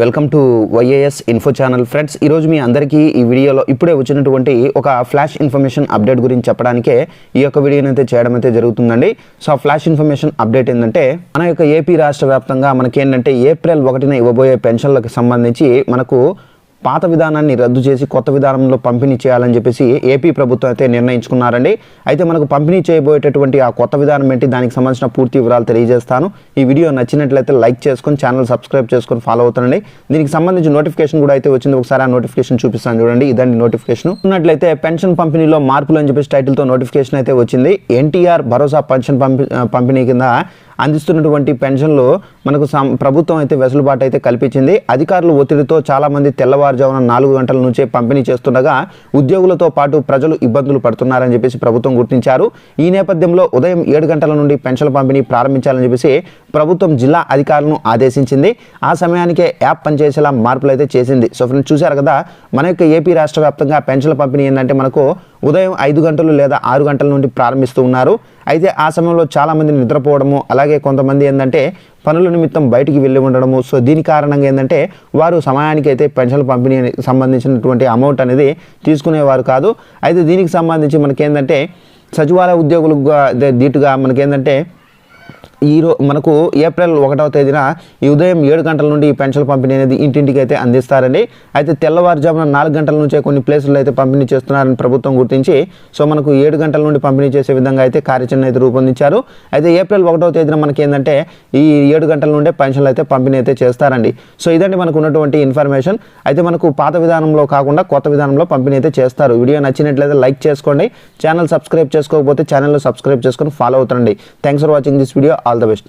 Welcome to YAS info channel friends. ఈరోజు మీ అందరికీ ఈ వీడియోలో ఇప్పుడే వచ్చినటువంటి ఒక ఫ్లాష్ ఇన్ఫర్మేషన్ అప్డేట్ గురించి చెప్పడానికే ఈ యొక్క వీడియోని అయితే చేయడం అయితే జరుగుతుందండి. సో ఆ ఫ్లాష్ ఇన్ఫర్మేషన్ అప్డేట్ ఏంటంటే మన యొక్క ఏపీ రాష్ట్ర వ్యాప్తంగా మనకేంటంటే ఏప్రిల్ 1న ఇవ్వబోయే పెన్షన్లకు సంబంధించి మనకు పాత విధానాన్ని రద్దు చేసి కొత్త విధానంలో పంపిణీ చేయాలని చెప్పేసి ఏపీ ప్రభుత్వం అయితే నిర్ణయించుకున్నారండి. అయితే మనకు పంపిణీ చేయబోయేటటువంటి ఆ కొత్త విధానం ఏంటి, దానికి సంబంధించిన పూర్తి వివరాలు తెలియజేస్తాను. ఈ వీడియో నచ్చినట్లయితే లైక్ చేసుకొని ఛానల్ సబ్స్క్రైబ్ చేసుకొని ఫాలో అవుతానండి. దీనికి సంబంధించి నోటిఫికేషన్ కూడా అయితే వచ్చింది. ఒకసారి ఆ నోటిఫికేషన్ చూపిస్తాను చూడండి. ఇదండి నోటిఫికేషన్. ఉన్నట్లయితే పెన్షన్ పంపిణీలో మార్పులు అని చెప్పేసి టైటిల్తో నోటిఫికేషన్ అయితే వచ్చింది. ఎన్టీఆర్ భరోసా పెన్షన్ పంపిణీ కింద అందిస్తున్నటువంటి పెన్షన్లు మనకు ప్రభుత్వం అయితే వెసులుబాటు అయితే కల్పించింది. అధికారుల ఒత్తిడితో చాలామంది తెల్లవారుజామున 4 గంటల నుంచే పంపిణీ చేస్తుండగా ఉద్యోగులతో పాటు ప్రజలు ఇబ్బందులు పడుతున్నారని చెప్పేసి ప్రభుత్వం గుర్తించారు. ఈ నేపథ్యంలో ఉదయం 7 గంటల నుండి పెన్షన్ పంపిణీ ప్రారంభించాలని చెప్పేసి ప్రభుత్వం జిల్లా అధికారులను ఆదేశించింది. ఆ సమయానికే యాప్ పనిచేసేలా మార్పులు అయితే చేసింది. సో ఫ్రెండ్స్ చూశారు కదా, మన యొక్క ఏపీ రాష్ట్ర వ్యాప్తంగా పెన్షన్ల పంపిణీ ఏంటంటే మనకు ఉదయం 5 గంటలు లేదా 6 గంటల నుండి ప్రారంభిస్తూ ఉన్నారు. అయితే ఆ సమయంలో చాలామంది నిద్రపోవడము, అలాగే కొంతమంది ఏంటంటే పనుల నిమిత్తం బయటికి వెళ్ళి ఉండడము. సో దీని కారణంగా ఏంటంటే వారు సమయానికి అయితే పెన్షన్ పంపిణీ సంబంధించినటువంటి అమౌంట్ అనేది తీసుకునేవారు కాదు. అయితే దీనికి సంబంధించి మనకేంటంటే సచివాలయ ఉద్యోగులకు దీటుగా మనకేంటంటే మనకు ఏప్రిల్ 1వ తేదీన ఈ ఉదయం 7 గంటల నుండి ఈ పెన్షన్ పంపిణీ అనేది ఇంటింటికి అయితే అందిస్తారండి. అయితే తెల్లవారుజామున 4 గంటల నుంచే కొన్ని ప్లేసుల్లో అయితే పంపిణీ చేస్తున్నారని ప్రభుత్వం గుర్తించి సో మనకు 7 గంటల నుండి పంపిణీ చేసే విధంగా అయితే కార్యాచరణ అయితే రూపొందించారు. అయితే ఏప్రిల్ 1వ తేదీన మనకి ఏంటంటే ఈ 7 గంటల నుండే పెన్షన్లు అయితే పంపిణీ అయితే చేస్తారండి. సో ఇదండి మనకు ఉన్నటువంటి ఇన్ఫర్మేషన్. అయితే మనకు పాత విధానంలో కాకుండా కొత్త విధానంలో పంపిణీ అయితే చేస్తారు. వీడియో నచ్చినట్లయితే లైక్ చేసుకోండి. ఛానల్ సబ్స్క్రైబ్ చేసుకోకపోతే ఛానల్లో సబ్స్క్రైబ్ చేసుకొని ఫాలో అవుతారండి. Thanks for watching this video. All the best.